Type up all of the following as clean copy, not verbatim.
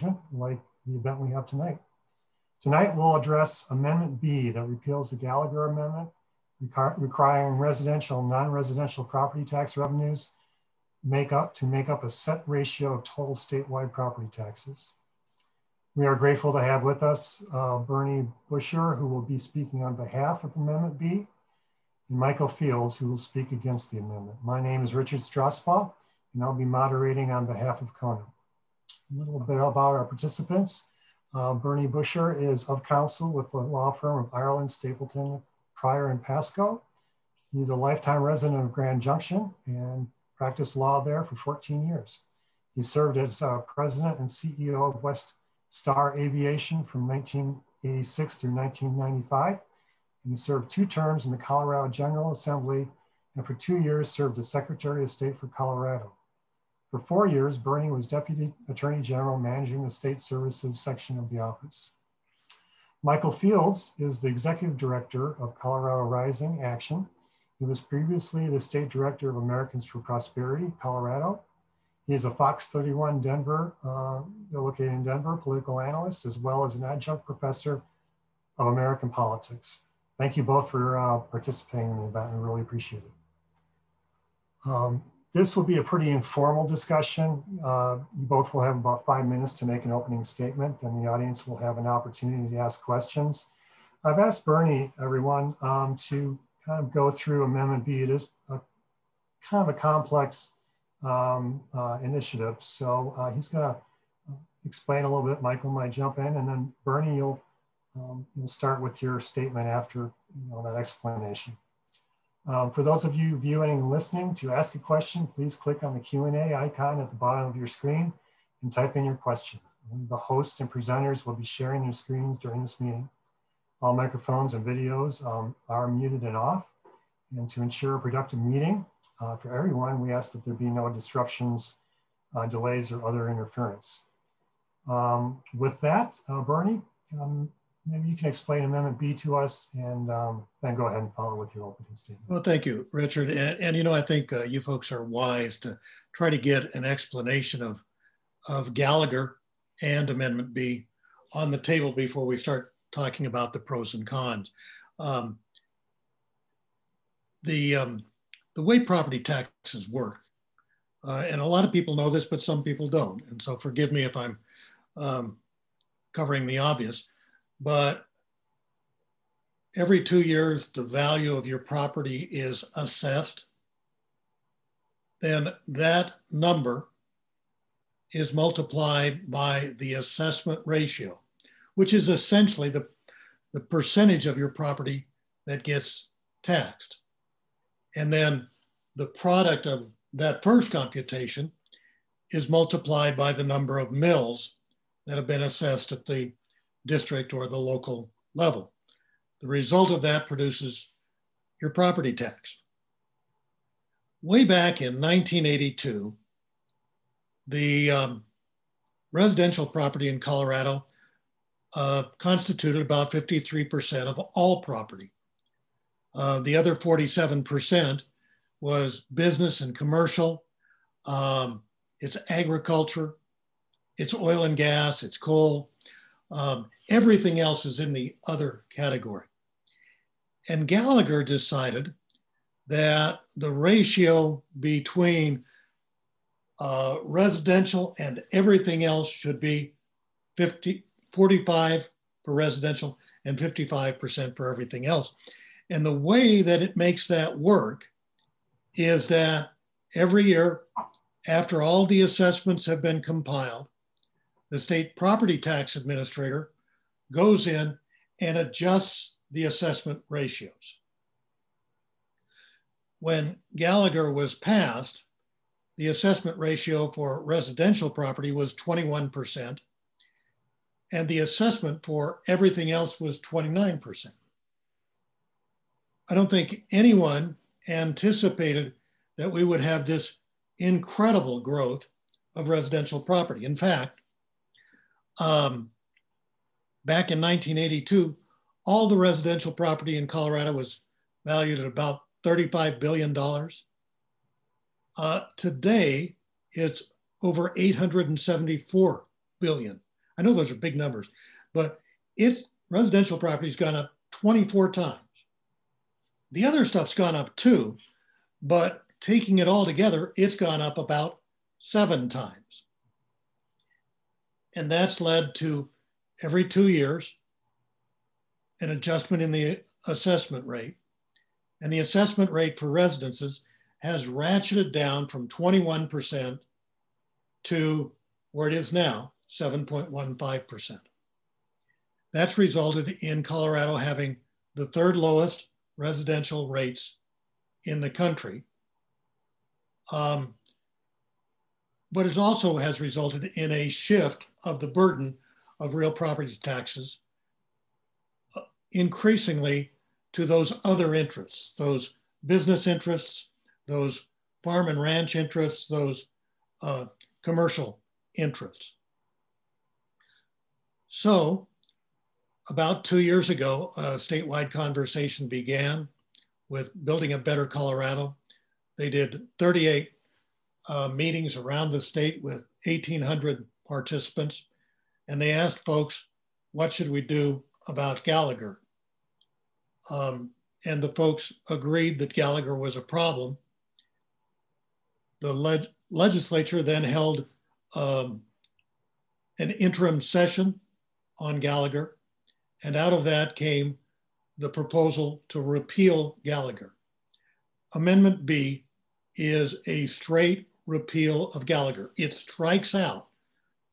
engagement like the event we have tonight. Tonight we'll address Amendment B that repeals the Gallagher Amendment, requiring residential and non-residential property tax revenues to make up a set ratio of total statewide property taxes. We are grateful to have with us Bernie Busher, who will be speaking on behalf of Amendment B, and Michael Fields, who will speak against the amendment. My name is Richard Strasbaugh, and I'll be moderating on behalf of CONO. A little bit about our participants. Bernie Busher is of counsel with the law firm of Ireland, Stapleton, Pryor, and Pascoe. He's a lifetime resident of Grand Junction and practiced law there for 14 years. He served as president and CEO of West Star Aviation from 1986 through 1995. And he served 2 terms in the Colorado General Assembly, and for 2 years served as Secretary of State for Colorado. For 4 years, Bernie was Deputy Attorney General managing the State Services section of the office. Michael Fields is the Executive Director of Colorado Rising Action. He was previously the State Director of Americans for Prosperity, Colorado. He is a Fox 31 Denver, located in Denver, political analyst, as well as an adjunct professor of American politics. Thank you both for participating in the event. We really appreciate it. This will be a pretty informal discussion. You both will have about 5 minutes to make an opening statement, and the audience will have an opportunity to ask questions. I've asked Bernie, everyone, to kind of go through Amendment B. It is kind of a complex initiative. So he's gonna explain a little bit. Michael might jump in, and then Bernie, you'll start with your statement after that explanation. For those of you viewing and listening, to ask a question, please click on the Q&A icon at the bottom of your screen and type in your question. The host and presenters will be sharing their screens during this meeting. All microphones and videos are muted and off. And to ensure a productive meeting for everyone, we ask that there be no disruptions, delays, or other interference. With that, Bernie, maybe you can explain Amendment B to us, and then go ahead and follow with your opening statement. Well, thank you, Richard. And I think you folks are wise to try to get an explanation of Gallagher and Amendment B on the table before we start talking about the pros and cons. The way property taxes work, and a lot of people know this, but some people don't. And so forgive me if I'm covering the obvious. But every 2 years, the value of your property is assessed. Then that number is multiplied by the assessment ratio, which is essentially the percentage of your property that gets taxed. And then the product of that first computation is multiplied by the number of mills that have been assessed at the district or the local level. The result of that produces your property tax. Way back in 1982, the residential property in Colorado constituted about 53% of all property. The other 47% was business and commercial. It's agriculture, it's oil and gas, it's coal. Everything else is in the other category. And Gallagher decided that the ratio between residential and everything else should be 45 for residential and 55% for everything else. And the way that it makes that work is that every year, after all the assessments have been compiled, the state property tax administrator goes in and adjusts the assessment ratios. When Gallagher was passed, the assessment ratio for residential property was 21%, and the assessment for everything else was 29%. I don't think anyone anticipated that we would have this incredible growth of residential property. In fact, back in 1982, all the residential property in Colorado was valued at about $35 billion. Today, it's over $874 billion. I know those are big numbers, but its residential property's gone up 24 times. The other stuff's gone up too, but taking it all together, it's gone up about 7 times. And that's led to every 2 years, an adjustment in the assessment rate. And the assessment rate for residences has ratcheted down from 21% to where it is now, 7.15%. That's resulted in Colorado having the 3rd lowest residential rates in the country. But it also has resulted in a shift of the burden of real property taxes increasingly to those other interests, those business interests, those farm and ranch interests, those commercial interests. So about 2 years ago, a statewide conversation began with building a better Colorado. They did 38 meetings around the state with 1,800 participants. And they asked folks, what should we do about Gallagher? And the folks agreed that Gallagher was a problem. The legislature then held an interim session on Gallagher. And out of that came the proposal to repeal Gallagher. Amendment B is a straight repeal of Gallagher. It strikes out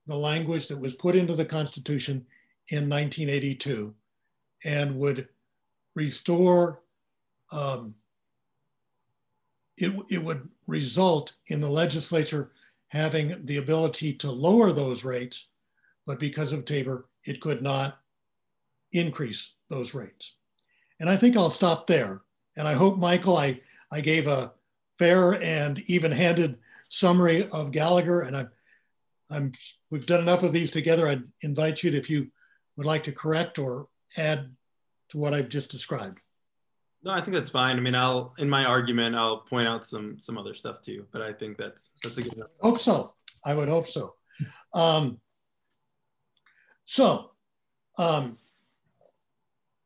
the language that was put into the Constitution in 1982 and would restore, it would result in the legislature having the ability to lower those rates, but because of Tabor, it could not increase those rates. And I think I'll stop there. And I hope, Michael, I gave a fair and even-handed summary of Gallagher, and we've done enough of these together. I'd invite you, if you would like to correct or add to what I've just described. No, I think that's fine. I mean, in my argument, I'll point out some other stuff too, but I think that's a good enough. Hope so. I would hope so.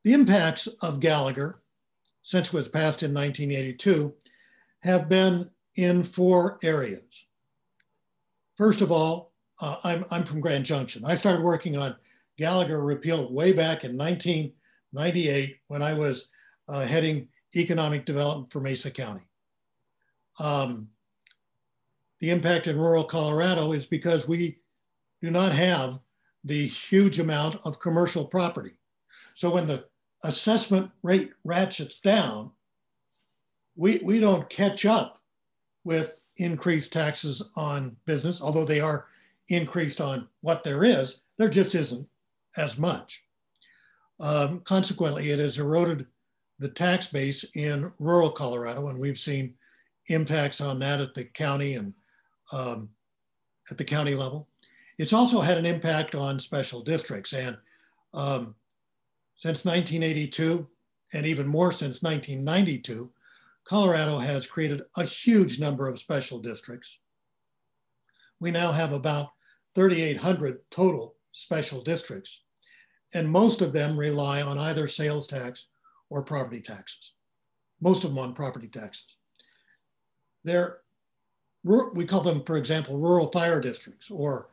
The impacts of Gallagher, since it was passed in 1982, have been in 4 areas. First of all, I'm from Grand Junction. I started working on Gallagher repeal way back in 1998 when I was heading economic development for Mesa County. The impact in rural Colorado is because we do not have the huge amount of commercial property. So when the assessment rate ratchets down, we don't catch up with increased taxes on business, although they are increased on what there just isn't as much. Consequently, it has eroded the tax base in rural Colorado, and we've seen impacts on that at the county and at the county level. It's also had an impact on special districts, and since 1982, and even more since 1992, Colorado has created a huge number of special districts. We now have about 3,800 total special districts, and most of them rely on either sales tax or property taxes. Most of them on property taxes. We call them, for example, rural fire districts or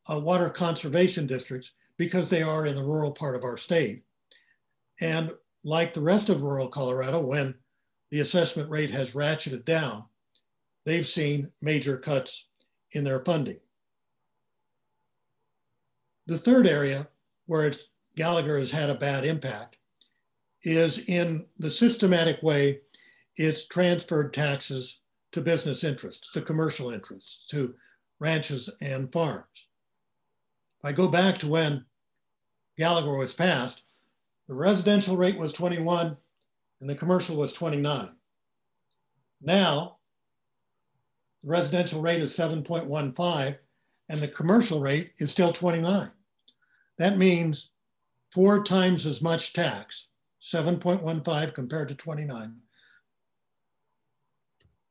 water conservation districts because they are in the rural part of our state. And like the rest of rural Colorado, when the assessment rate has ratcheted down, they've seen major cuts in their funding. The third area where Gallagher has had a bad impact is in the systematic way it's transferred taxes to business interests, to commercial interests, to ranches and farms. If I go back to when Gallagher was passed, the residential rate was 21 and the commercial was 29. Now, the residential rate is 7.15 and the commercial rate is still 29. That means 4 times as much tax, 7.15 compared to 29,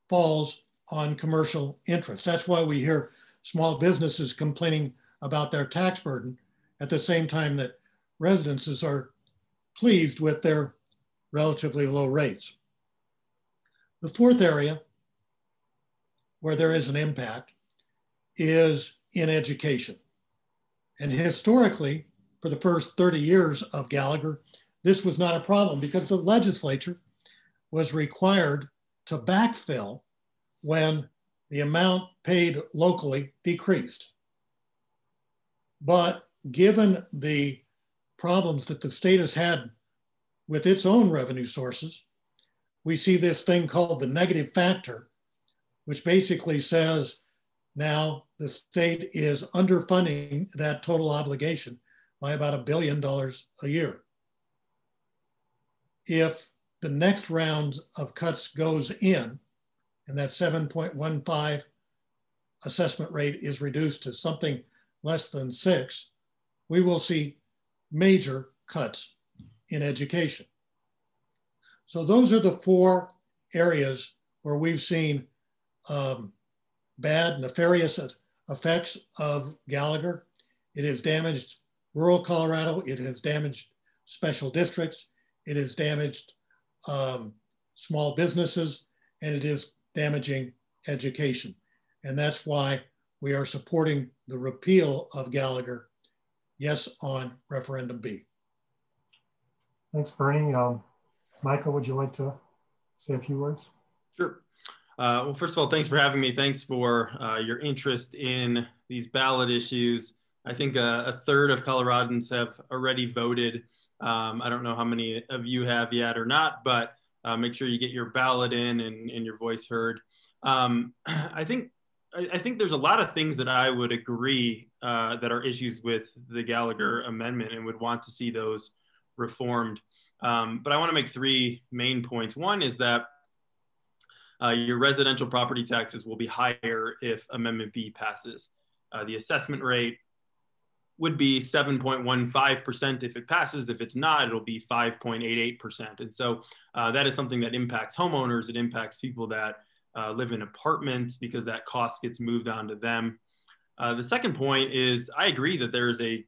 falls on commercial interests. That's why we hear small businesses complaining about their tax burden, at the same time that residences are pleased with their relatively low rates. The fourth area where there is an impact is in education. And historically, for the first 30 years of Gallagher, this was not a problem because the legislature was required to backfill when the amount paid locally decreased. But given the problems that the state has had with its own revenue sources, we see this thing called the negative factor, which basically says now the state is underfunding that total obligation by about $1 billion a year. If the next round of cuts goes in and that 7.15 assessment rate is reduced to something less than 6, we will see major cuts in education. So those are the 4 areas where we've seen bad, nefarious effects of Gallagher. It has damaged rural Colorado. It has damaged special districts. It has damaged small businesses, and it is damaging education. And that's why we are supporting the repeal of Gallagher. Yes on referendum B. Thanks, Bernie. Michael, would you like to say a few words? Sure. Well, first of all, thanks for having me. Thanks for your interest in these ballot issues. I think a third of Coloradans have already voted. I don't know how many of you have yet or not, but make sure you get your ballot in and your voice heard. I think there's a lot of things that I would agree that are issues with the Gallagher amendment and would want to see those reformed. But I want to make 3 main points. One is that your residential property taxes will be higher if Amendment B passes. The assessment rate would be 7.15% if it passes. If it's not, it'll be 5.88%. And so that is something that impacts homeowners. It impacts people that live in apartments because that cost gets moved on to them. The second point is I agree that there is a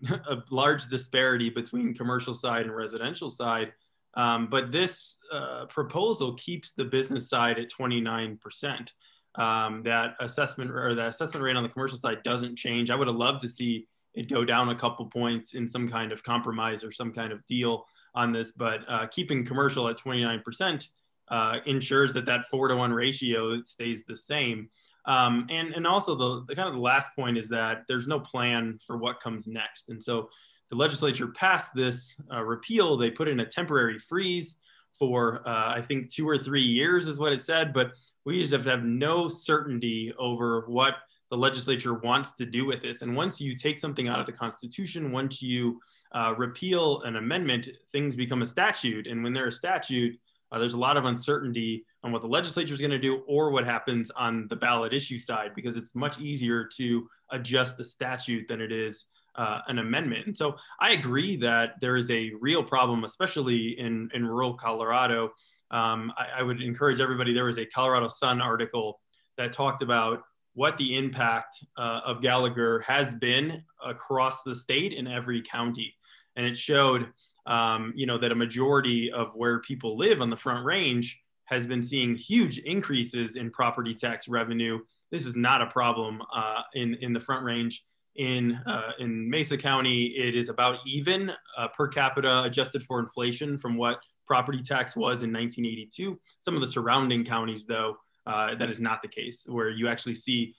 large disparity between commercial side and residential side. But this proposal keeps the business side at 29%. That assessment rate on the commercial side doesn't change. I would have loved to see it go down a couple points in some kind of compromise or some kind of deal on this, but keeping commercial at 29% ensures that 4-to-1 ratio stays the same. And also the kind of the last point is that there's no plan for what comes next. And so the legislature passed this repeal. They put in a temporary freeze for, I think, 2 or 3 years is what it said, but we just have to have no certainty over what the legislature wants to do with this. And once you take something out of the Constitution, once you repeal an amendment, things become a statute. And when they're a statute, there's a lot of uncertainty on what the legislature is going to do or what happens on the ballot issue side, because it's much easier to adjust a statute than it is an amendment. And so I agree that there is a real problem, especially in rural Colorado. I would encourage everybody, there was a Colorado Sun article that talked about what the impact of Gallagher has been across the state in every county. And it showed, that a majority of where people live on the Front Range has been seeing huge increases in property tax revenue. This is not a problem in the Front Range. In Mesa County, it is about even per capita adjusted for inflation from what property tax was in 1982. Some of the surrounding counties, though, that is not the case, where you actually see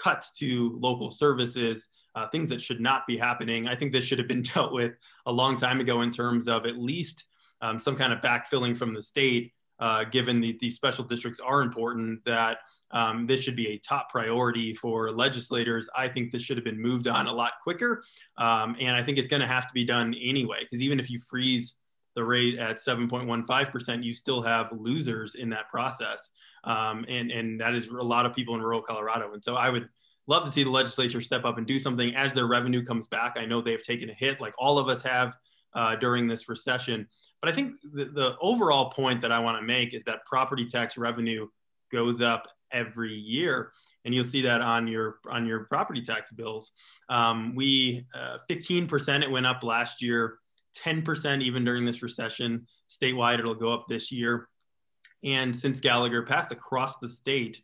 cuts to local services, things that should not be happening. I think this should have been dealt with a long time ago in terms of at least some kind of backfilling from the state, given these special districts are important, that this should be a top priority for legislators. I think this should have been moved on a lot quicker. And I think it's going to have to be done anyway, because even if you freeze the rate at 7.15%, you still have losers in that process. And that is a lot of people in rural Colorado. And so I would love to see the legislature step up and do something as their revenue comes back. I know they've taken a hit like all of us have during this recession. But I think the overall point that I want to make is that property tax revenue goes up every year. and you'll see that on your property tax bills. 15% it went up last year, 10% even during this recession. Statewide, it'll go up this year. And since Gallagher passed across the state,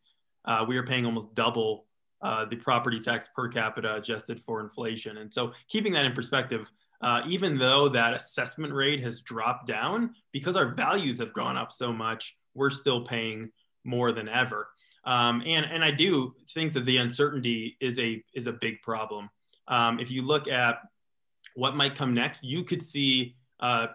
we are paying almost double the property tax per capita adjusted for inflation. And so keeping that in perspective, even though that assessment rate has dropped down, because our values have gone up so much, we're still paying more than ever. And I do think that the uncertainty is a big problem. If you look at what might come next, you could see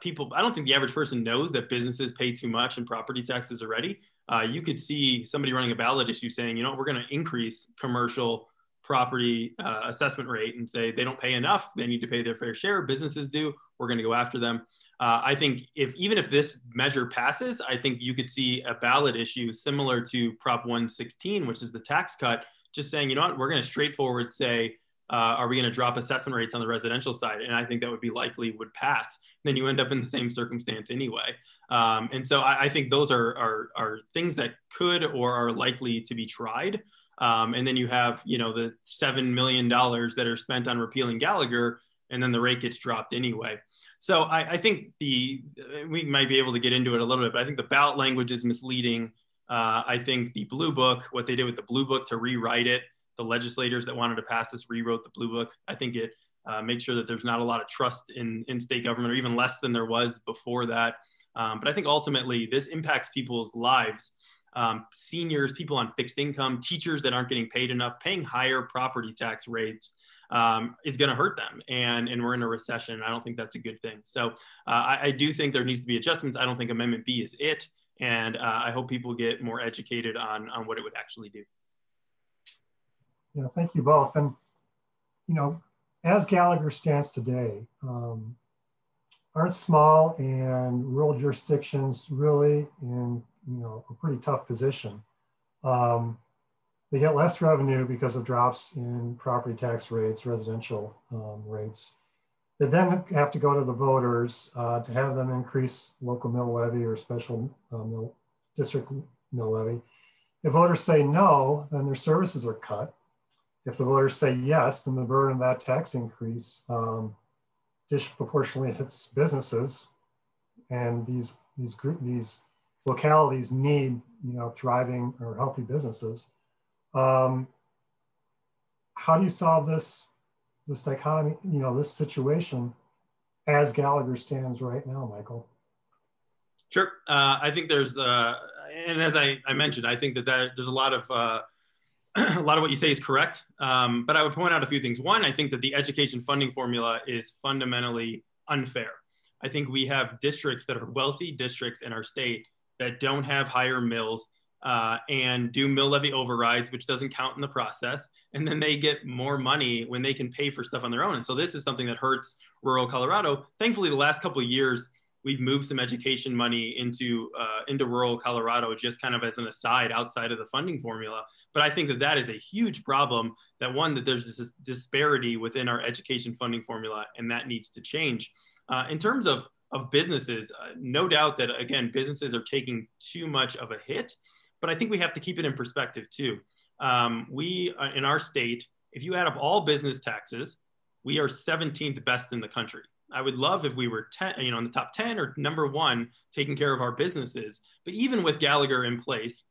people, I don't think the average person knows that businesses pay too much in property taxes already. You could see somebody running a ballot issue saying, you know, we're going to increase commercial property assessment rate and say they don't pay enough, they need to pay their fair share, businesses do, we're going to go after them. I think even if this measure passes, I think you could see a ballot issue similar to Prop 116, which is the tax cut, just saying, you know what, we're going to straightforward say, are we going to drop assessment rates on the residential side? And I think that would be likely would pass. Then you end up in the same circumstance anyway. And so I think those are things that could or are likely to be tried. And then you have, you know, the $7 million that are spent on repealing Gallagher, and then the rate gets dropped anyway. So I think we might be able to get into it a little bit, but I think the ballot language is misleading. I think the Blue Book, what they did with the Blue Book to rewrite it, the legislators that wanted to pass this rewrote the Blue Book. I think it makes sure that there's not a lot of trust in state government, or even less than there was before that. But I think ultimately this impacts people's lives. Seniors, people on fixed income, teachers that aren't getting paid enough, paying higher property tax rates is going to hurt them. And we're in a recession. I don't think that's a good thing. So I do think there needs to be adjustments. I don't think Amendment B is it. And I hope people get more educated on what it would actually do. Yeah, thank you both. And, you know, as Gallagher stands today, aren't small and rural jurisdictions really in, you know, a pretty tough position? They get less revenue because of drops in property tax rates, residential rates. They then have to go to the voters to have them increase local mill levy or special district mill levy. If voters say no, then their services are cut. If the voters say yes, then the burden of that tax increase disproportionately hits businesses, and these localities need, you know, thriving or healthy businesses. How do you solve this dichotomy, you know, this situation as Gallagher stands right now, Michael? Sure. I think there's, and as I mentioned, I think that there's a lot of what you say is correct. But I would point out a few things. One, I think that the education funding formula is fundamentally unfair. I think we have districts that are wealthy districts in our state that don't have higher mills and do mill levy overrides, which doesn't count in the process. And then they get more money when they can pay for stuff on their own. And so this is something that hurts rural Colorado. Thankfully, the last couple of years, we've moved some education money into rural Colorado, just kind of as an aside outside of the funding formula. But I think that is a huge problem, that there's this disparity within our education funding formula, and that needs to change. In terms of businesses, no doubt that, again, businesses are taking too much of a hit, but I think we have to keep it in perspective too. We, in our state, if you add up all business taxes, we are 17th best in the country. I would love if we were in the top 10 or number 1, taking care of our businesses. But even with Gallagher in place,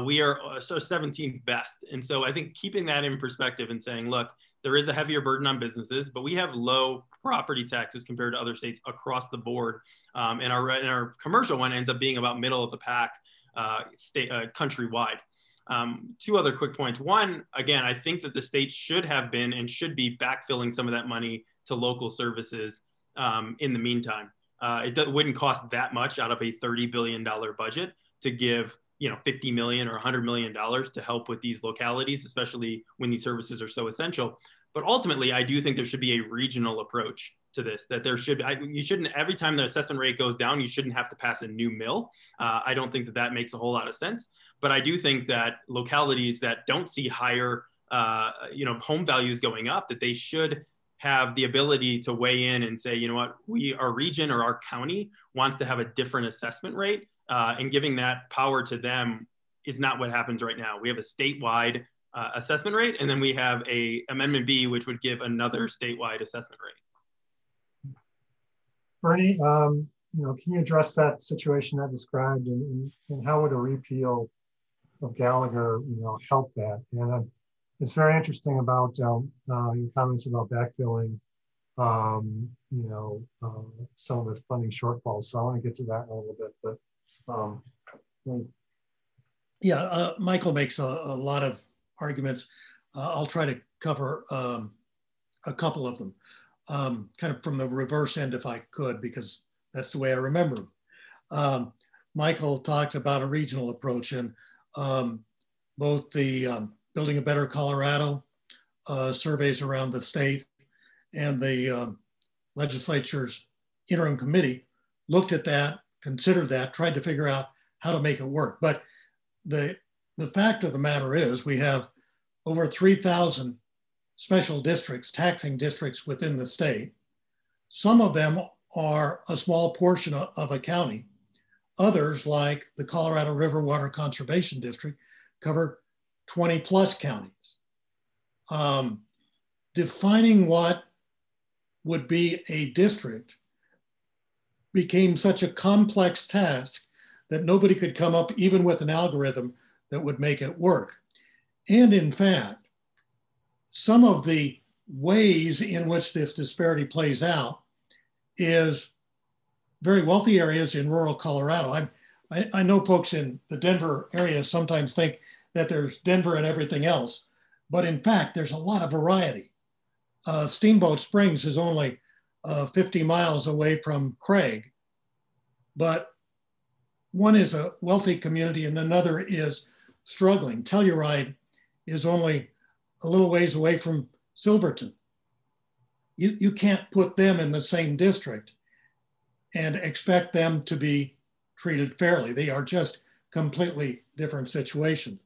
we are 17th best. And so I think keeping that in perspective and saying, look, there is a heavier burden on businesses, but we have low property taxes compared to other states across the board. And our commercial one ends up being about middle of the pack countrywide. 2 other quick points. One, again, I think that the state should have been and should be backfilling some of that money to local services in the meantime. It wouldn't cost that much out of a $30 billion budget to give, you know, $50 million or $100 million to help with these localities, especially when these services are so essential. But ultimately, I do think there should be a regional approach to this, that you shouldn't, every time the assessment rate goes down, you shouldn't have to pass a new mill. I don't think that makes a whole lot of sense. But I do think that localities that don't see higher, home values going up, that they should have the ability to weigh in and say, you know what, our region or our county wants to have a different assessment rate, and giving that power to them is not what happens right now. We have a statewide assessment rate. And then we have a Amendment B, which would give another statewide assessment rate. Bernie, can you address that situation I described, and how would a repeal of Gallagher, help that? And it's very interesting about your comments about backfilling, some of the funding shortfalls. So I want to get to that in a little bit, but Michael makes a lot of arguments. I'll try to cover a couple of them, kind of from the reverse end if I could, because that's the way I remember them. Michael talked about a regional approach, and both the Building a Better Colorado surveys around the state and the legislature's interim committee looked at that, considered that, tried to figure out how to make it work. But the fact of the matter is we have over 3,000 special districts, taxing districts within the state. Some of them are a small portion of a county. Others, like the Colorado River Water Conservation District, cover 20 plus counties. Defining what would be a district became such a complex task that nobody could come up even with an algorithm that would make it work. And in fact, some of the ways in which this disparity plays out is very wealthy areas in rural Colorado. I know folks in the Denver area sometimes think that there's Denver and everything else, but in fact, there's a lot of variety. Steamboat Springs is only 50 miles away from Craig, but one is a wealthy community and another is struggling. Telluride is only a little ways away from Silverton. You can't put them in the same district and expect them to be treated fairly. They are just completely different situations.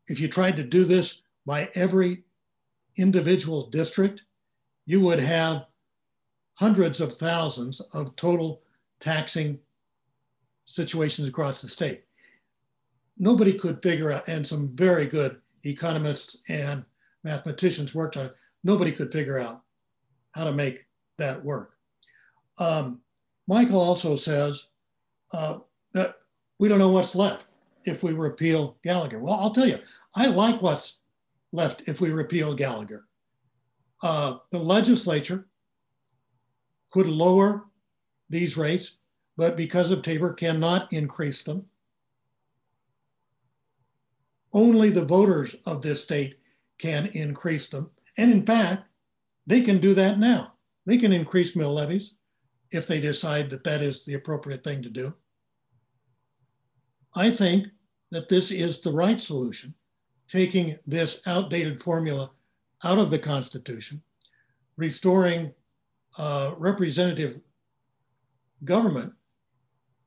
If you tried to do this by every individual district, you would have hundreds of thousands of total taxing situations across the state. Nobody could figure out, and some very good economists and mathematicians worked on it, nobody could figure out how to make that work. Michael also says that we don't know what's left if we repeal Gallagher. Well, I'll tell you, I like what's left if we repeal Gallagher. The legislature could lower these rates, but because of Tabor cannot increase them. Only the voters of this state can increase them. And in fact, they can do that now. They can increase mill levies if they decide that that is the appropriate thing to do. I think that this is the right solution, taking this outdated formula out of the Constitution, restoring representative government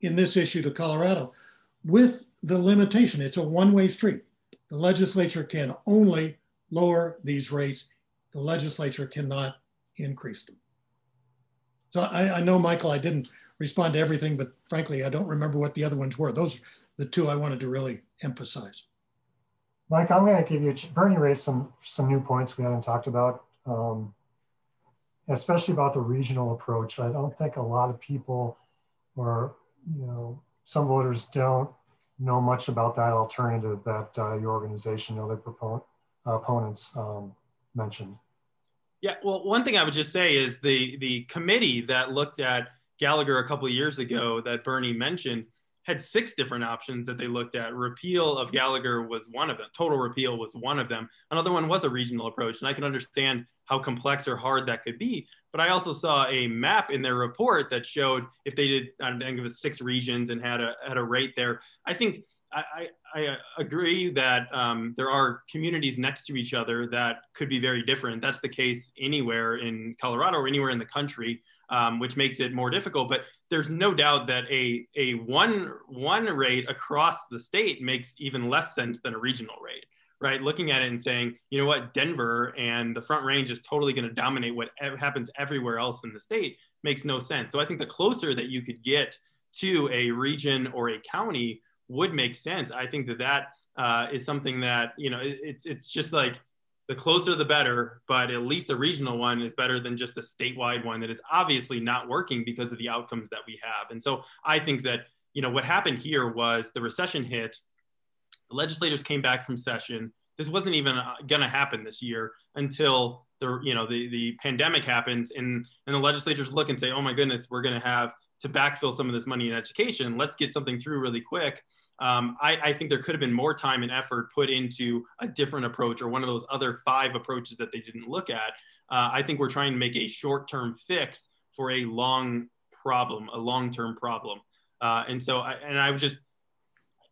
in this issue to Colorado with the limitation. It's a one-way street. The legislature can only lower these rates. The legislature cannot increase them. So I know, Michael, I didn't respond to everything, but frankly, I don't remember what the other ones were. Those are the two I wanted to really emphasize. Mike, I'm going to give you, Bernie raised some new points we hadn't talked about, especially about the regional approach. I don't think a lot of people, or some voters don't know much about that alternative that your organization and other opponents mentioned. Yeah, well, one thing I would just say is the committee that looked at Gallagher a couple of years ago that Bernie mentioned had 6 different options that they looked at. Repeal of Gallagher was one of them. Total repeal was one of them. Another one was a regional approach. And I can understand how complex or hard that could be. But I also saw a map in their report that showed if they did, I think it was 6 regions and had a rate there. I think I agree that there are communities next to each other that could be very different. That's the case anywhere in Colorado or anywhere in the country, which makes it more difficult. But there's no doubt that a one rate across the state makes even less sense than a regional rate, right? Looking at it and saying, you know what, Denver and the Front Range is totally going to dominate what happens everywhere else in the state makes no sense. So I think the closer that you could get to a region or a county would make sense. I think that is something that, you know, it's just like the closer the better, but at least a regional one is better than just a statewide one that is obviously not working because of the outcomes that we have. And so I think that, you know, what happened here was the recession hit, the legislators came back from session. This wasn't even going to happen this year until the pandemic happens, and the legislators look and say, oh my goodness, we're going to have to backfill some of this money in education. Let's get something through really quick. I think there could have been more time and effort put into a different approach, or one of those other 5 approaches that they didn't look at. I think we're trying to make a short-term fix for a long-term problem. And so I would just,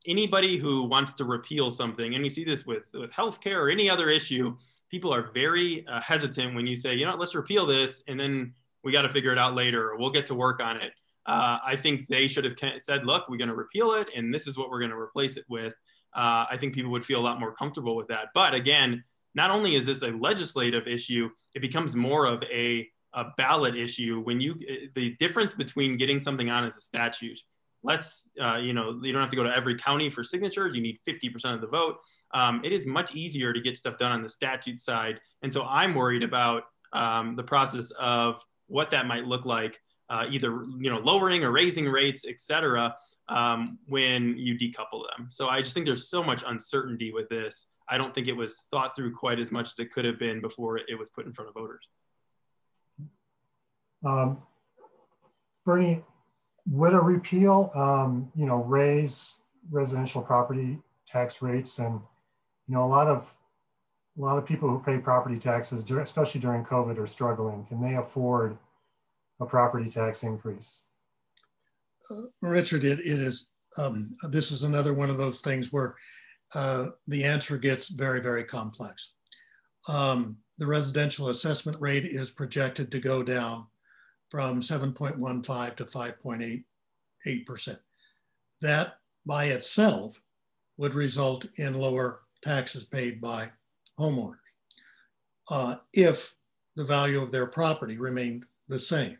anybody who wants to repeal something, and you see this with healthcare or any other issue, people are very hesitant when you say, you know, let's repeal this, and then we got to figure it out later, or we'll get to work on it. I think they should have said, look, we're going to repeal it, and this is what we're going to replace it with. I think people would feel a lot more comfortable with that. But again, not only is this a legislative issue, it becomes more of a ballot issue when the difference between getting something on as a statute. Less, you don't have to go to every county for signatures. You need 50% of the vote. It is much easier to get stuff done on the statute side. And so I'm worried about the process of what that might look like, either, lowering or raising rates, et cetera, when you decouple them. So I just think there's so much uncertainty with this. I don't think it was thought through quite as much as it could have been before it was put in front of voters. Bernie, would a repeal, raise residential property tax rates? And, a lot of people who pay property taxes, especially during COVID, are struggling. Can they afford a property tax increase? Richard, it is, this is another one of those things where the answer gets very, very complex. The residential assessment rate is projected to go down from 7.15 to 5.88%. That by itself would result in lower taxes paid by homeowners if the value of their property remained the same.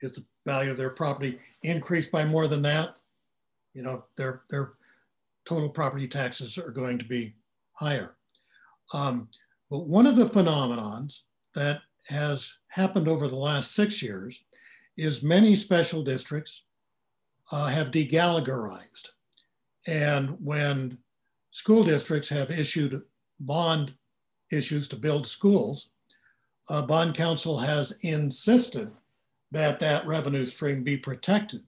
If the value of their property increased by more than that, their total property taxes are going to be higher. But one of the phenomenons that has happened over the last 6 years is many special districts have de-Gallagherized. And when school districts have issued bond issues to build schools, bond council has insisted that that revenue stream be protected.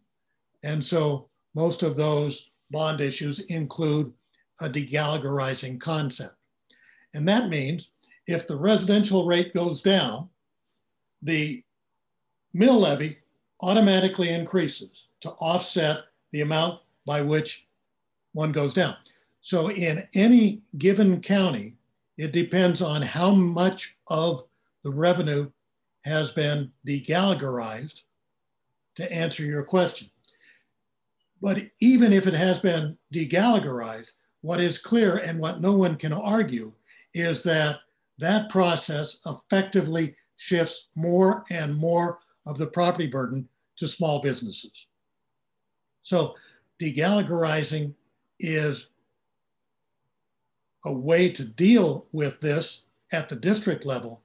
And so most of those bond issues include a de-Gallagherizing concept. And that means if the residential rate goes down, the mill levy automatically increases to offset the amount by which one goes down. So in any given county, it depends on how much of the revenue has been de-Gallagherized, to answer your question. But even if it has been de-Gallagherized, what is clear and what no one can argue is that that process effectively shifts more and more of the property burden to small businesses. So de-Gallagherizing is a way to deal with this at the district level,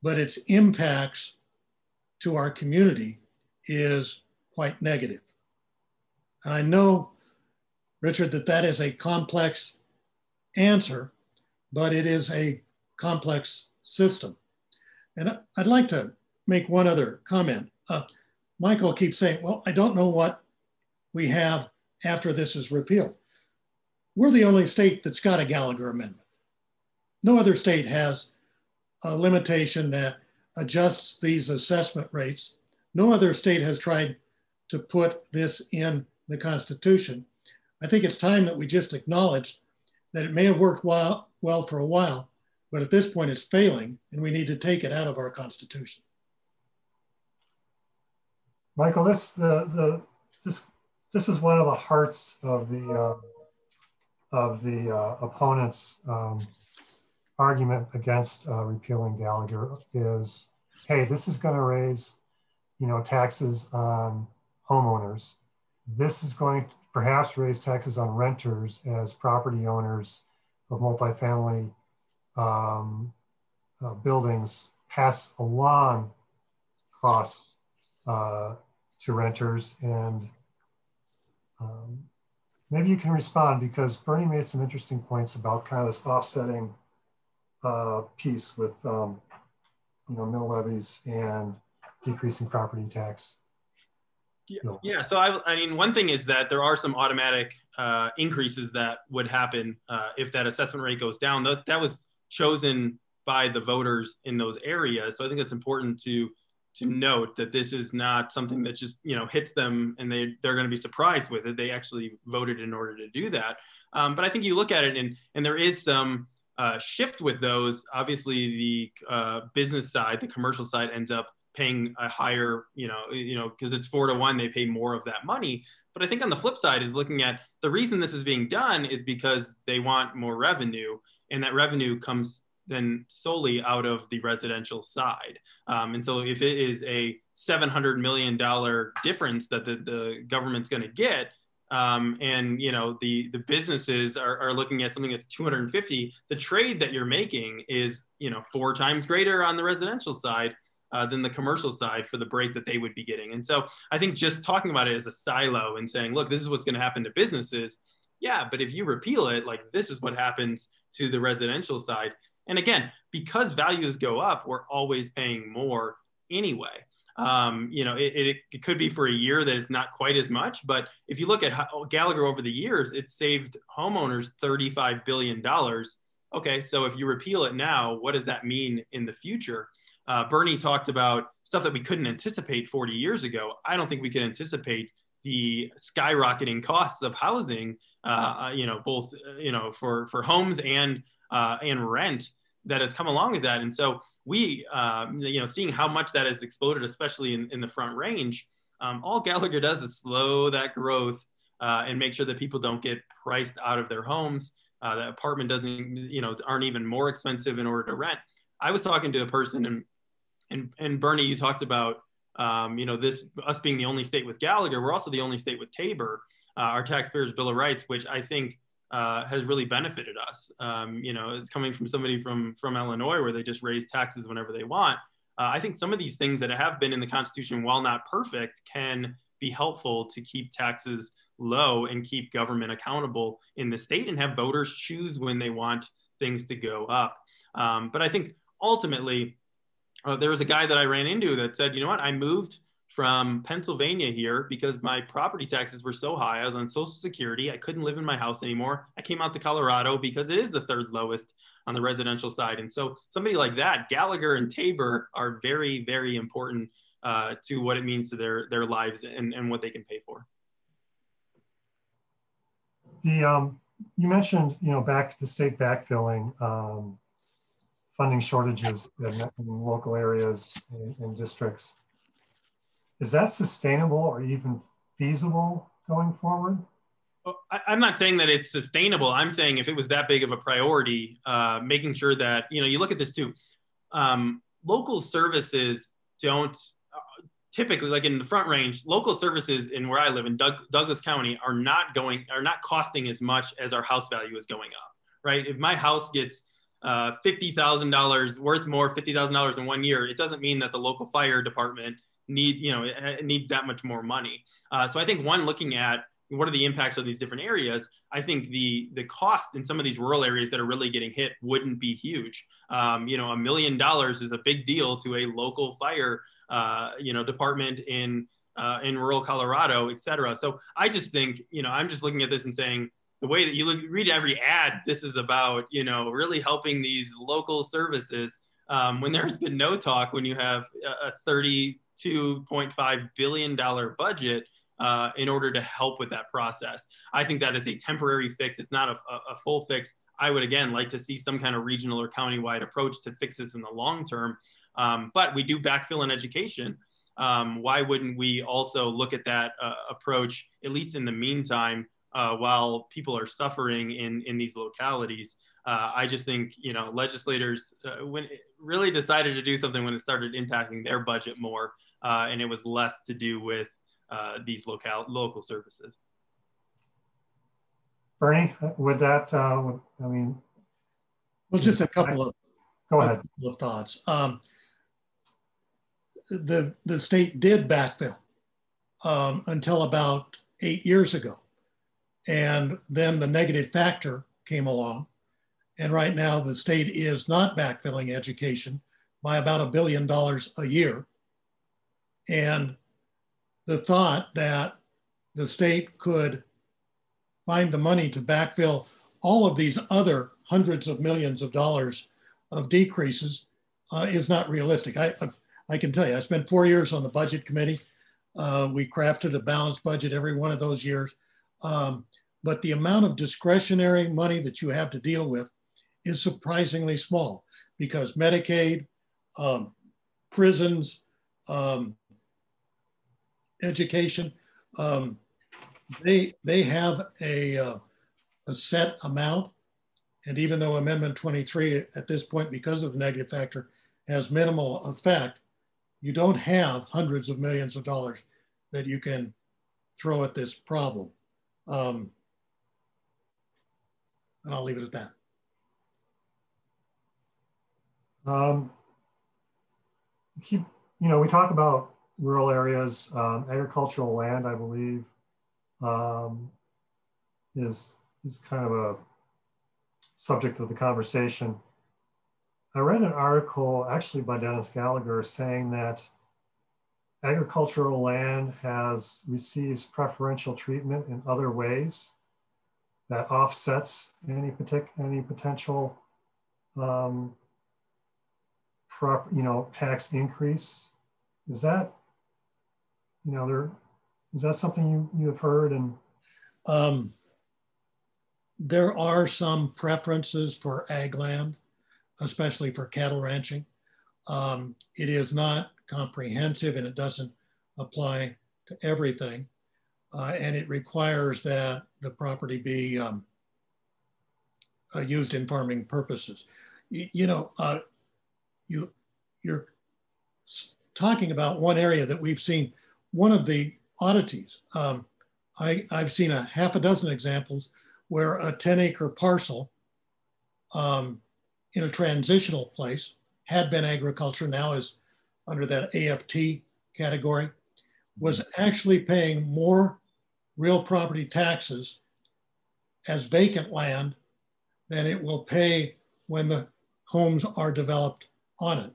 but its impacts to our community is quite negative. And I know, Richard, that is a complex answer, but it is a complex system. And I'd like to make one other comment. Michael keeps saying, well, I don't know what we have after this is repealed. We're the only state that's got a Gallagher Amendment. No other state has a limitation that adjusts these assessment rates. No other state has tried to put this in the Constitution. I think it's time that we just acknowledge that it may have worked well for a while, but at this point it's failing and we need to take it out of our Constitution. Michael, this is one of the hearts of the opponent's argument against repealing Gallagher is, hey, this is going to raise, taxes on homeowners. This is going perhaps raise taxes on renters as property owners of multifamily buildings pass along costs to renters. And maybe you can respond, because Bernie made some interesting points about kind of this offsetting piece with mill levies and decreasing property tax. Yeah, so I mean, one thing is that there are some automatic increases that would happen if that assessment rate goes down. That was chosen by the voters in those areas. So I think it's important to note that this is not something that just hits them and they're going to be surprised with it. They actually voted in order to do that. But I think you look at it and there is some shift with those. Obviously, the business side, the commercial side, ends up paying a higher, because it's 4-to-1, they pay more of that money. But I think on the flip side is looking at the reason this is being done is because they want more revenue, and that revenue comes then solely out of the residential side. And so if it is a $700 million difference that the government's going to get, and the businesses are looking at something that's 250, the trade that you're making is 4 times greater on the residential side than the commercial side for the break that they would be getting. And so I think just talking about it as a silo and saying, look, this is what's going to happen to businesses. Yeah, but if you repeal it, like, this is what happens to the residential side. And again, because values go up, we're always paying more anyway. It could be for a year that it's not quite as much, but if you look at how Gallagher over the years, it saved homeowners $35 billion. Okay, so if you repeal it now, what does that mean in the future? Bernie talked about stuff that we couldn't anticipate 40 years ago. I don't think we could anticipate the skyrocketing costs of housing, both for homes and rent that has come along with that. And so we, seeing how much that has exploded, especially in the Front Range, all Gallagher does is slow that growth and make sure that people don't get priced out of their homes. The apartment aren't even more expensive in order to rent. I was talking to a person, and Bernie, you talked about, us being the only state with Gallagher. We're also the only state with Tabor, our Taxpayers' Bill of Rights, which I think has really benefited us. It's coming from somebody from Illinois, where they just raise taxes whenever they want. I think some of these things that have been in the Constitution, while not perfect, can be helpful to keep taxes low and keep government accountable in the state and have voters choose when they want things to go up. But I think ultimately, there was a guy that I ran into that said, you know what, I moved from Pennsylvania here because my property taxes were so high. I was on Social Security. I couldn't live in my house anymore. I came out to Colorado because it is the 3rd lowest on the residential side. And so somebody like that, Gallagher and Tabor, are very, very important to what it means to their lives and what they can pay for. You mentioned, the state backfilling, funding shortages in local areas and districts. Is that sustainable or even feasible going forward? I'm not saying that it's sustainable. I'm saying if it was that big of a priority, making sure that, you look at this too. Local services don't typically, like in the Front Range, local services in where I live in Douglas County are not costing as much as our house value is going up, right? If my house gets $50,000 worth more, $50,000 in 1 year, it doesn't mean that the local fire department need that much more money. So I think looking at what are the impacts of these different areas, I think the cost in some of these rural areas that are really getting hit wouldn't be huge. $1 million is a big deal to a local fire department in rural Colorado, et cetera. So I just think, I'm just looking at this and saying, the way that you read every ad, this is about, really helping these local services when there's been no talk, when you have a $32.5 billion budget in order to help with that process. I think that is a temporary fix. It's not a full fix. I would, again, like to see some kind of regional or countywide approach to fix this in the long term. But we do backfill in education. Why wouldn't we also look at that approach, at least in the meantime, while people are suffering in these localities? I just think, legislators when really decided to do something when it started impacting their budget more, and it was less to do with these local services. Bernie, with that, I mean, well, just a couple of go ahead. Couple of thoughts. The state did backfill until about 8 years ago, and then the negative factor came along, and right now the state is not backfilling education by about $1 billion a year. And the thought that the state could find the money to backfill all of these other hundreds of millions of dollars of decreases is not realistic. I can tell you, I spent 4 years on the budget committee. We crafted a balanced budget every one of those years. But the amount of discretionary money that you have to deal with is surprisingly small, because Medicaid, prisons, education, they have a set amount. And even though Amendment 23 at this point, because of the negative factor, has minimal effect, you don't have hundreds of millions of dollars that you can throw at this problem. And I'll leave it at that. We talk about rural areas, agricultural land, I believe, is kind of a subject of the conversation. I read an article actually by Dennis Gallagher saying that agricultural land receives preferential treatment in other ways that offsets any potential tax increase. Is that is that something you have heard? And there are some preferences for ag land, especially for cattle ranching. It is not comprehensive, and it doesn't apply to everything. And it requires that the property be used in farming purposes. You're talking about one area that we've seen, one of the oddities. I've seen a half a dozen examples where a 10-acre parcel in a transitional place had been agriculture, now is under that AFT category, was actually paying more real property taxes as vacant land than it will pay when the homes are developed on it,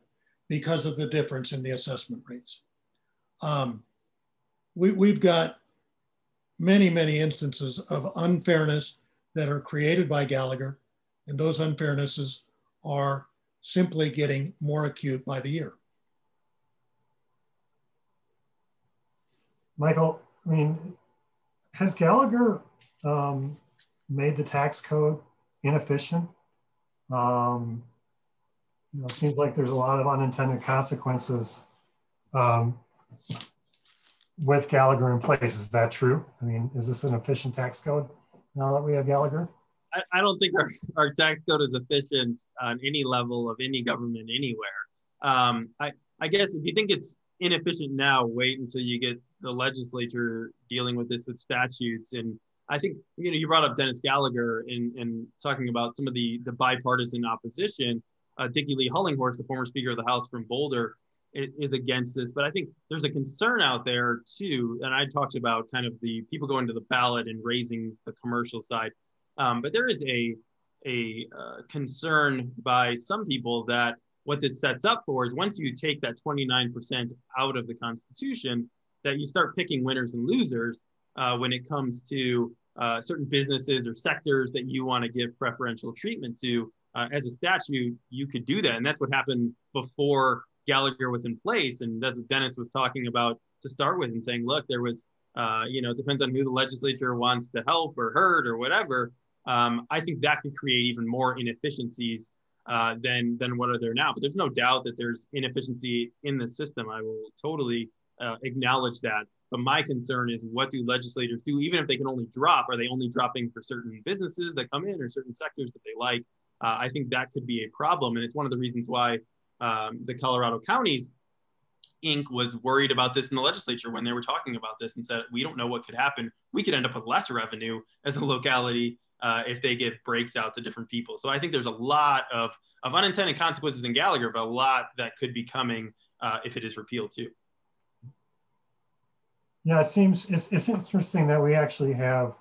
because of the difference in the assessment rates. We've got many, many instances of unfairness that are created by Gallagher, and those unfairnesses are simply getting more acute by the year. Michael, I mean, has Gallagher made the tax code inefficient? It seems like there's a lot of unintended consequences with Gallagher in place. Is that true? I mean, is this an efficient tax code now that we have Gallagher? I don't think our tax code is efficient on any level of any government anywhere. I guess if you think it's inefficient now, wait until you get the legislature dealing with this with statutes. And I think, you brought up Dennis Gallagher in talking about some of the bipartisan opposition. Dickie Lee Hullinghorst, the former Speaker of the House from Boulder, is against this. But I think there's a concern out there too. And I talked about kind of the people going to the ballot and raising the commercial side. But there is a concern by some people that what this sets up for is once you take that 29% out of the Constitution, that you start picking winners and losers when it comes to certain businesses or sectors that you want to give preferential treatment to. As a statute, you could do that. And that's what happened before Gallagher was in place. And that's what Dennis was talking about to start with, and saying, look, there was, it depends on who the legislature wants to help or hurt or whatever. I think that could create even more inefficiencies than what are there now. But there's no doubt that there's inefficiency in the system. I will totally acknowledge that. But my concern is, what do legislators do? Even if they can only drop, are they only dropping for certain businesses that come in or certain sectors that they like? I think that could be a problem. And it's one of the reasons why the Colorado Counties Inc. was worried about this in the legislature when they were talking about this, and said, we don't know what could happen. We could end up with less revenue as a locality if they give breaks out to different people. So I think there's a lot of unintended consequences in Gallagher, but a lot that could be coming if it is repealed too. Yeah, it's interesting that we actually have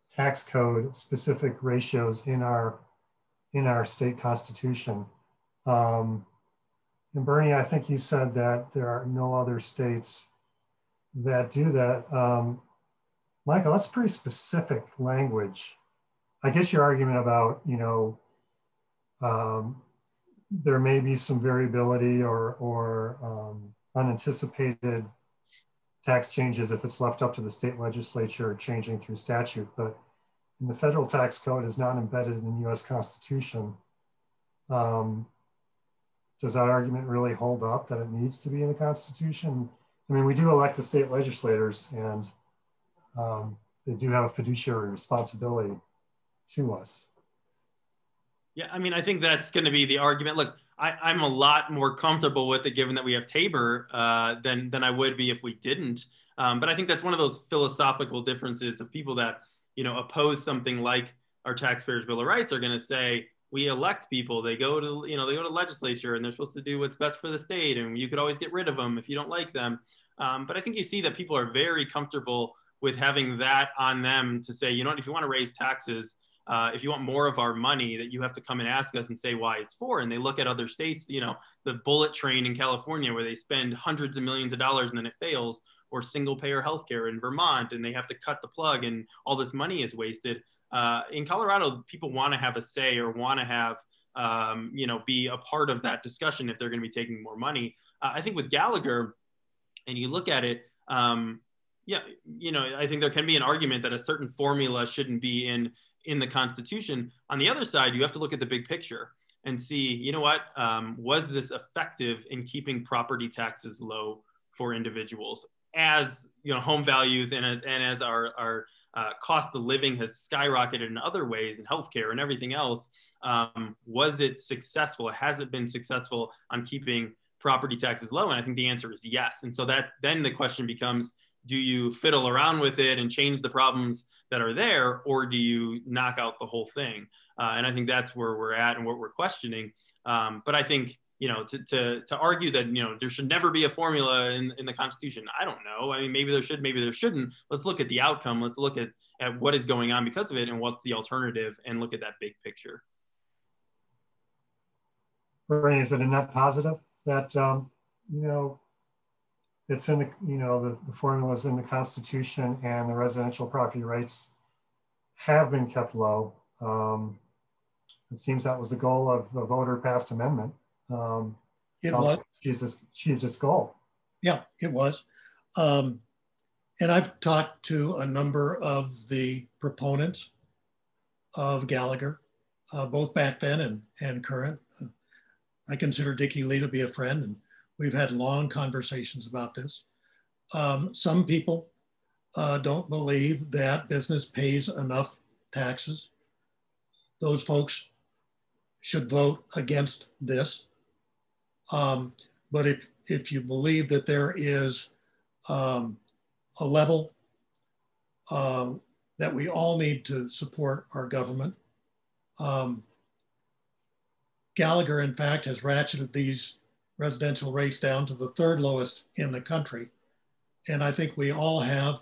tax code specific ratios in our state constitution. And Bernie, I think you said that there are no other states that do that. Michael, that's pretty specific language. I guess your argument about, there may be some variability or unanticipated tax changes if it's left up to the state legislature changing through statute, but the federal tax code is not embedded in the US Constitution. Does that argument really hold up that it needs to be in the Constitution? I mean, we do elect the state legislators, and they do have a fiduciary responsibility to us. Yeah, I mean, I think that's going to be the argument. Look, I'm a lot more comfortable with it given that we have Tabor than I would be if we didn't. But I think that's one of those philosophical differences of people that, oppose something like our Taxpayers' Bill of Rights are going to say, we elect people, they go to legislature and they're supposed to do what's best for the state. And you could always get rid of them if you don't like them. But I think you see that people are very comfortable with having that on them to say, if you want to raise taxes, if you want more of our money, that you have to come and ask us and say why it's for. And they look at other states, the bullet train in California where they spend hundreds of millions of dollars and then it fails, or single payer healthcare in Vermont and they have to cut the plug and all this money is wasted. In Colorado, people want to have a say or want to have, be a part of that discussion if they're going to be taking more money. I think with Gallagher, and you look at it, I think there can be an argument that a certain formula shouldn't be in the Constitution. On the other side, you have to look at the big picture and see, was this effective in keeping property taxes low for individuals? As home values and as our cost of living has skyrocketed in other ways, in healthcare and everything else, was it successful? Has it been successful on keeping property taxes low? And I think the answer is yes. And so then the question becomes, do you fiddle around with it and change the problems that are there, or do you knock out the whole thing? And I think that's where we're at and what we're questioning. But I think, to argue that, there should never be a formula in the Constitution, I don't know. I mean, maybe there should, maybe there shouldn't. Let's look at the outcome. Let's look at what is going on because of it and what's the alternative, and look at that big picture. Bernie, is it a net positive that, it's in the formula is in the Constitution and the residential property rights have been kept low? It seems that was the goal of the voter passed amendment. It was. Achieved its goal. Yeah, it was. And I've talked to a number of the proponents of Gallagher, both back then and current. I consider Dickie Lee to be a friend, and we've had long conversations about this. Some people don't believe that business pays enough taxes. Those folks should vote against this. But if you believe that there is a level that we all need to support our government, Gallagher, in fact, has ratcheted these residential rates down to the third lowest in the country. And I think we all have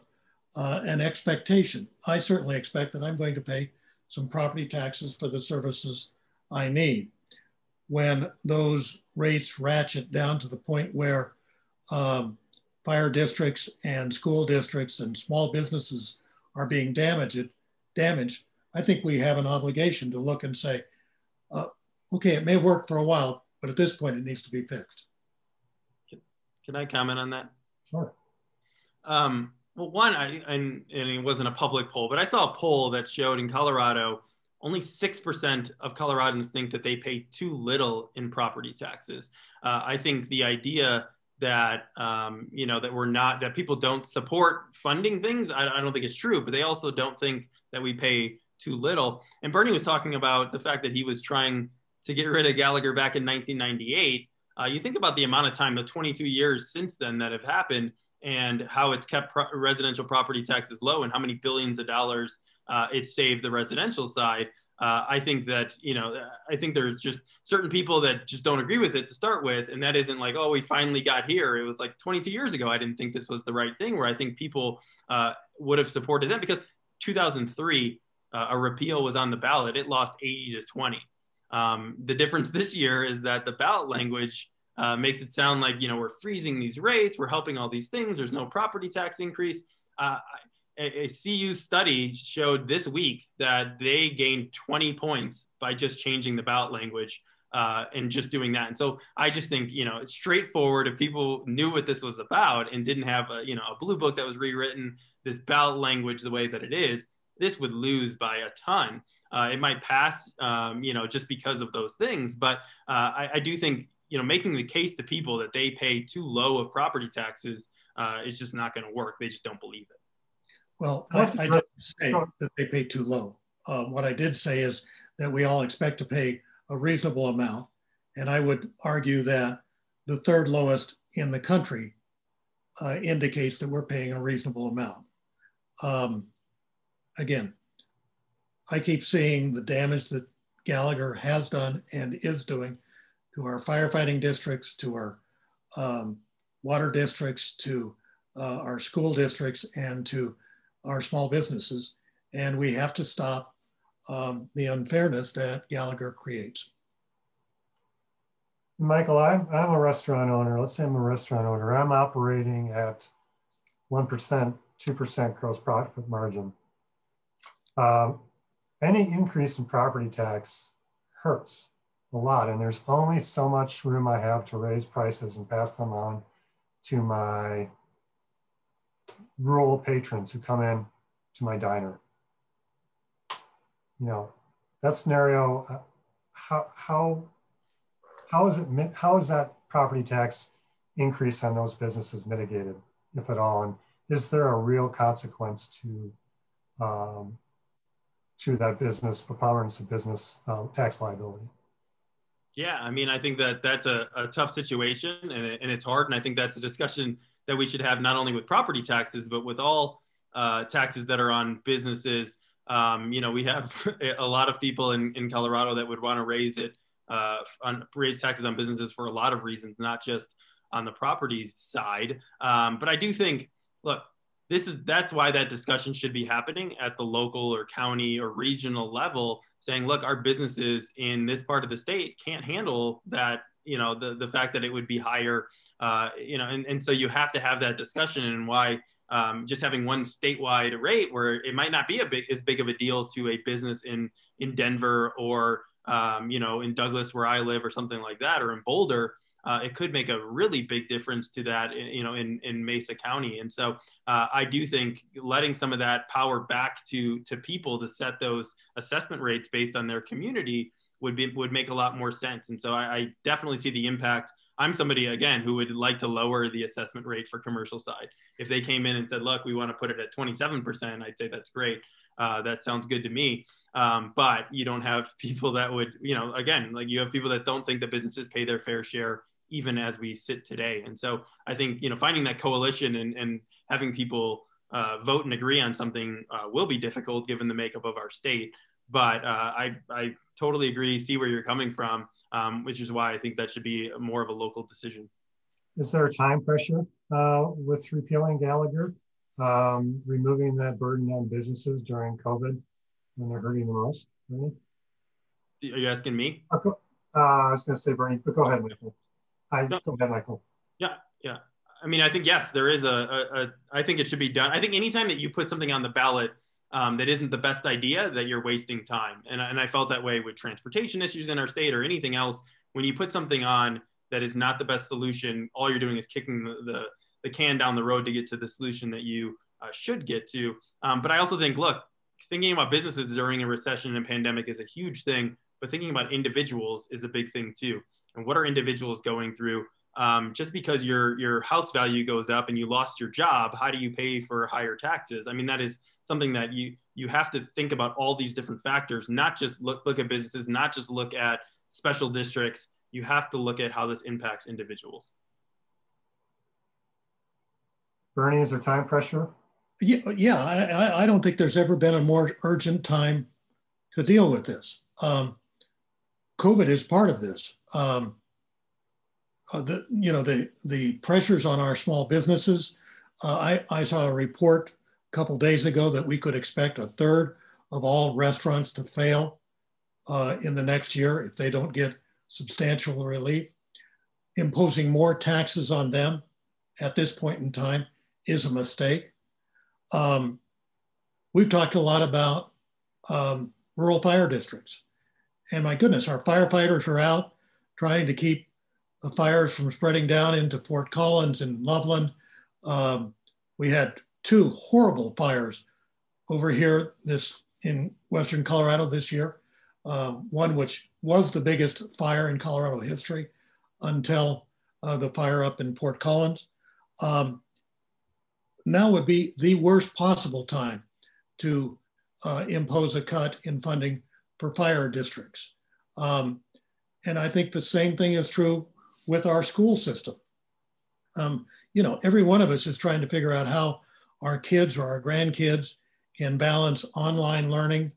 an expectation. I certainly expect that I'm going to pay some property taxes for the services I need. When those rates ratchet down to the point where fire districts and school districts and small businesses are being damaged, I think we have an obligation to look and say, okay, it may work for a while, but at this point it needs to be fixed. Can I comment on that? Sure. Well, one, and it wasn't a public poll, but I saw a poll that showed in Colorado, only 6% of Coloradans think that they pay too little in property taxes. I think the idea that, that people don't support funding things, I don't think it's true, but they also don't think that we pay too little. And Bernie was talking about the fact that he was trying to get rid of Gallagher back in 1998. You think about the amount of time, the 22 years since then that have happened, and how it's kept residential property taxes low and how many billions of dollars it saved the residential side. I think that, I think there's just certain people that just don't agree with it to start with. And that isn't like, oh, we finally got here. It was like 22 years ago. I didn't think this was the right thing, where I think people would have supported them, because 2003, a repeal was on the ballot. It lost 80-20. The difference this year is that the ballot language makes it sound like, we're freezing these rates, we're helping all these things, there's no property tax increase. A CU study showed this week that they gained 20 points by just changing the ballot language and just doing that. And so I just think, it's straightforward. If people knew what this was about and didn't have a blue book that was rewritten, this ballot language the way that it is, this would lose by a ton. It might pass, just because of those things. But I do think, making the case to people that they pay too low of property taxes is just not going to work. They just don't believe it. Well, I didn't say that they pay too low. What I did say is that we all expect to pay a reasonable amount. And I would argue that the third lowest in the country indicates that we're paying a reasonable amount. Again, I keep seeing the damage that Gallagher has done and is doing to our firefighting districts, to our water districts, to our school districts, and to our small businesses. And we have to stop the unfairness that Gallagher creates. Michael, I'm a restaurant owner. Let's say I'm a restaurant owner. I'm operating at 1%, 2% gross profit margin. Any increase in property tax hurts a lot, and there's only so much room I have to raise prices and pass them on to my rural patrons who come in to my diner. That scenario, how is that property tax increase on those businesses mitigated, if at all? And is there a real consequence to that business, preponderance of business tax liability? Yeah, I mean, I think that that's a tough situation, and it's hard. And I think that's a discussion that we should have not only with property taxes, but with all taxes that are on businesses. We have a lot of people in Colorado that would want to raise taxes on businesses for a lot of reasons, not just on the property side. But I do think, look, that's why that discussion should be happening at the local or county or regional level, saying, look, our businesses in this part of the state can't handle that, the fact that it would be higher, and so you have to have that discussion, and why just having one statewide rate where it might not be as big of a deal to a business in Denver or, in Douglas where I live or something like that, or in Boulder. It could make a really big difference to that, in Mesa County. And so I do think letting some of that power back to people to set those assessment rates based on their community would make a lot more sense. And so I definitely see the impact. I'm somebody, again, who would like to lower the assessment rate for commercial side. If they came in and said, look, we want to put it at 27%, I'd say that's great. That sounds good to me. But you don't have people that would, again, like you have people that don't think that businesses pay their fair share, even as we sit today. And so I think, finding that coalition and having people vote and agree on something will be difficult given the makeup of our state. But I totally agree, see where you're coming from, which is why I think that should be more of a local decision. Is there a time pressure with repealing Gallagher, removing that burden on businesses during COVID when they're hurting the most? Bernie? Are you asking me? I was going to say Bernie, but go ahead, Michael. Go ahead, Michael. Yeah. I mean, I think, yes, there is I think it should be done. I think anytime that you put something on the ballot that isn't the best idea, that you're wasting time. And I felt that way with transportation issues in our state or anything else. When you put something on that is not the best solution, all you're doing is kicking the can down the road to get to the solution that you should get to. But I also think, look, thinking about businesses during a recession and a pandemic is a huge thing, but thinking about individuals is a big thing too. And what are individuals going through? Just because your house value goes up and you lost your job, how do you pay for higher taxes? I mean, that is something that you have to think about all these different factors, not just look at businesses, not just look at special districts. You have to look at how this impacts individuals. Bernie, is there time pressure? Yeah, I don't think there's ever been a more urgent time to deal with this. COVID is part of this. The pressures on our small businesses. I saw a report a couple days ago that we could expect a third of all restaurants to fail in the next year if they don't get substantial relief. Imposing more taxes on them at this point in time is a mistake. We've talked a lot about rural fire districts. And my goodness, our firefighters are out trying to keep the fires from spreading down into Fort Collins and Loveland. We had two horrible fires over here in Western Colorado this year. One which was the biggest fire in Colorado history until the fire up in Fort Collins. Now would be the worst possible time to impose a cut in funding for fire districts. And I think the same thing is true with our school system. Every one of us is trying to figure out how our kids or our grandkids can balance online learning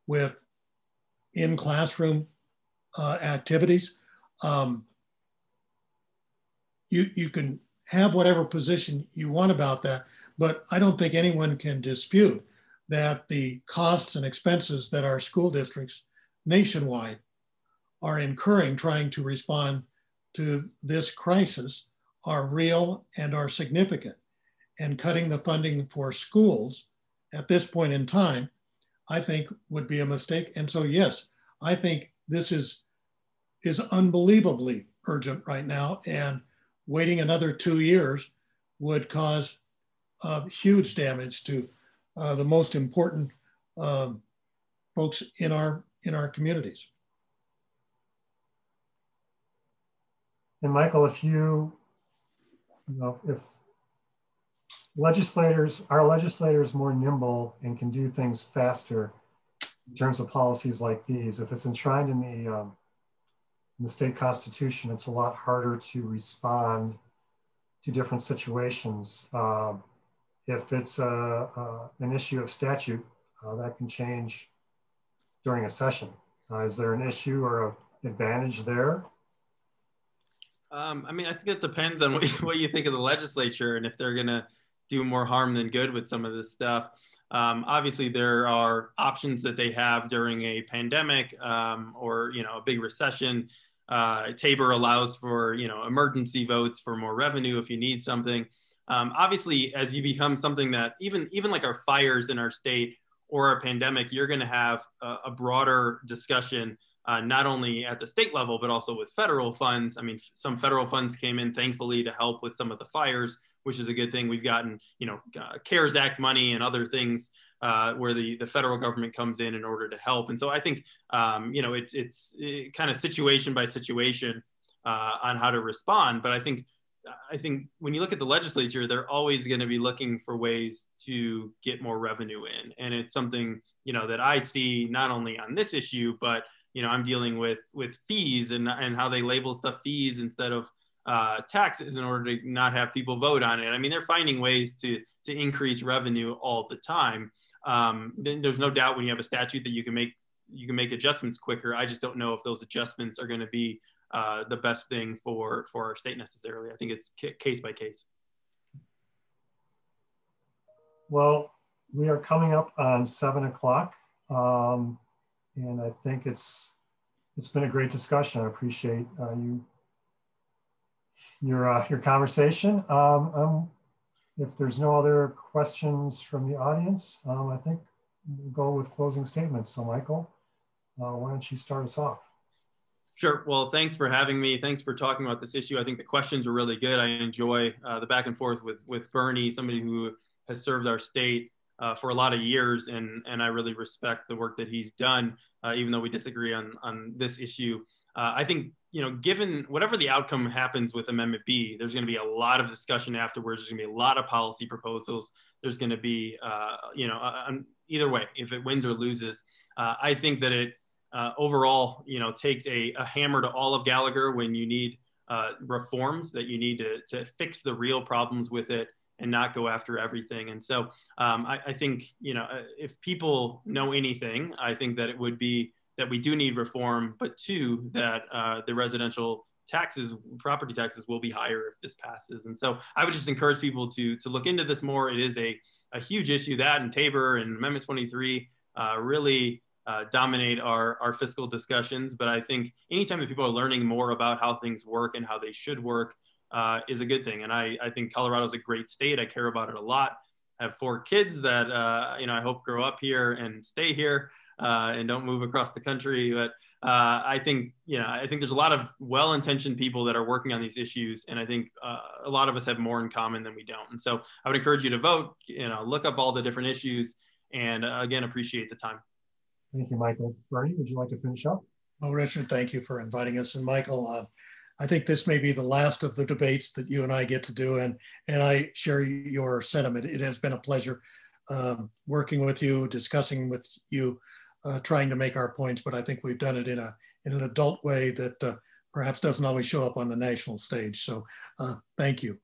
with in-classroom activities. You can have whatever position you want about that, but I don't think anyone can dispute that the costs and expenses that our school districts nationwide are incurring trying to respond to this crisis are real and are significant. And cutting the funding for schools at this point in time, I think would be a mistake. And so, yes, I think this is unbelievably urgent right now, and waiting another 2 years would cause huge damage to the most important folks in our communities. And Michael, if our legislators more nimble and can do things faster in terms of policies like these, if it's enshrined in the state constitution, it's a lot harder to respond to different situations. If it's an issue of statute, that can change during a session. Is there an issue or an advantage there? I think it depends on what you think of the legislature and if they're going to do more harm than good with some of this stuff. Obviously, there are options that they have during a pandemic or a big recession. Tabor allows for emergency votes for more revenue if you need something. Obviously, as you become something that even like our fires in our state or a pandemic, you're going to have a broader discussion. Not only at the state level, but also with federal funds. I mean, some federal funds came in, thankfully, to help with some of the fires, which is a good thing. We've gotten, CARES Act money and other things where the federal government comes in order to help. And so I think, it's kind of situation by situation on how to respond. But I think when you look at the legislature, they're always going to be looking for ways to get more revenue in. And it's something, that I see not only on this issue, but I'm dealing with fees and how they label stuff fees instead of taxes in order to not have people vote on it. I mean, they're finding ways to increase revenue all the time. Then there's no doubt when you have a statute that you can make adjustments quicker. I just don't know if those adjustments are going to be the best thing for our state necessarily. I think it's case by case. Well, we are coming up on 7 o'clock. And I think it's been a great discussion. I appreciate your conversation. If there's no other questions from the audience, I think we'll go with closing statements. So Michael, why don't you start us off? Sure. Well, thanks for having me. Thanks for talking about this issue. I think the questions were really good. I enjoy the back and forth with Bernie, somebody who has served our state for a lot of years, and I really respect the work that he's done, even though we disagree on this issue. I think, given whatever the outcome happens with Amendment B, there's going to be a lot of discussion afterwards. There's going to be a lot of policy proposals. There's going to be, either way, if it wins or loses. I think that it overall, takes a hammer to all of Gallagher when you need reforms, that you need to fix the real problems with it and not go after everything. And so I think, if people know anything, I think that it would be that we do need reform, but two, that the residential taxes, property taxes, will be higher if this passes. And so I would just encourage people to look into this more. It is a huge issue. That and Tabor and Amendment 23 really dominate our fiscal discussions. But I think anytime that people are learning more about how things work and how they should work is a good thing. And I think Colorado is a great state. I care about it a lot. I have 4 kids that I hope grow up here and stay here and don't move across the country. But I think there's a lot of well-intentioned people that are working on these issues, and I think a lot of us have more in common than we don't. And so I would encourage you to vote. Look up all the different issues, and again, appreciate the time. Thank you, Michael. Bernie, would you like to finish up? Well, Richard, thank you for inviting us. And Michael, I think this may be the last of the debates that you and I get to do, and I share your sentiment. It has been a pleasure working with you, discussing with you, trying to make our points, but I think we've done it in an adult way that perhaps doesn't always show up on the national stage. So thank you.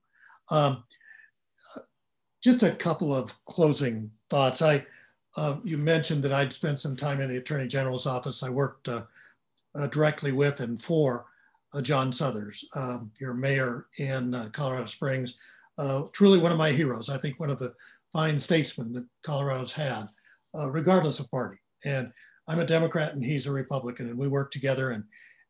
Just a couple of closing thoughts. You mentioned that I'd spent some time in the Attorney General's office. I worked directly with and for John Suthers, your mayor in Colorado Springs. Truly one of my heroes. I think one of the fine statesmen that Colorado's had, regardless of party. And I'm a Democrat and he's a Republican, and we work together.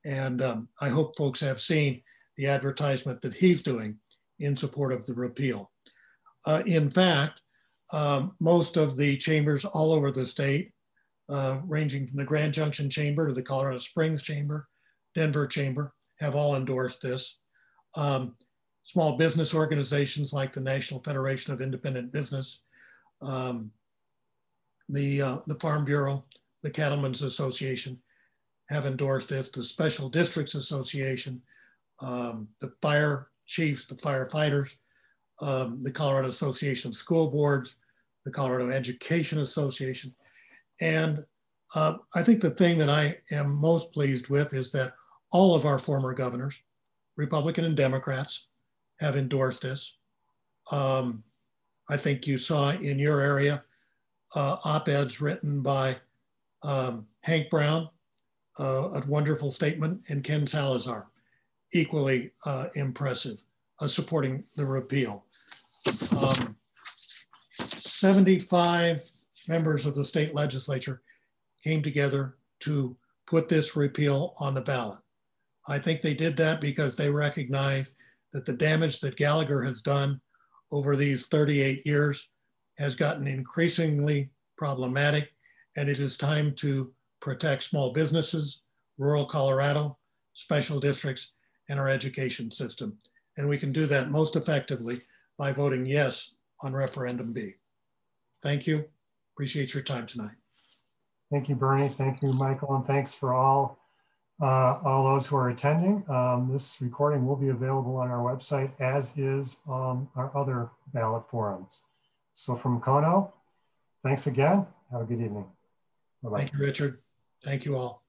And I hope folks have seen the advertisement that he's doing in support of the repeal. In fact, most of the chambers all over the state, ranging from the Grand Junction Chamber to the Colorado Springs Chamber, Denver Chamber, have all endorsed this. Small business organizations like the National Federation of Independent Business, the Farm Bureau, the Cattlemen's Association have endorsed this, the Special Districts Association, the fire chiefs, the firefighters, the Colorado Association of School Boards, the Colorado Education Association. And I think the thing that I am most pleased with is that all of our former governors, Republican and Democrats, have endorsed this. I think you saw in your area op-eds written by Hank Brown, a wonderful statement, and Ken Salazar, equally impressive, supporting the repeal. 75 members of the state legislature came together to put this repeal on the ballot. I think they did that because they recognize that the damage that Gallagher has done over these 38 years has gotten increasingly problematic, and it is time to protect small businesses, rural Colorado, special districts, and our education system. And we can do that most effectively by voting yes on referendum B. Thank you. Appreciate your time tonight. Thank you, Bernie. Thank you, Michael. And thanks for all those who are attending. This recording will be available on our website, as is our other ballot forums. So from CONO, thanks again. Have a good evening. Bye-bye. Thank you, Richard. Thank you all.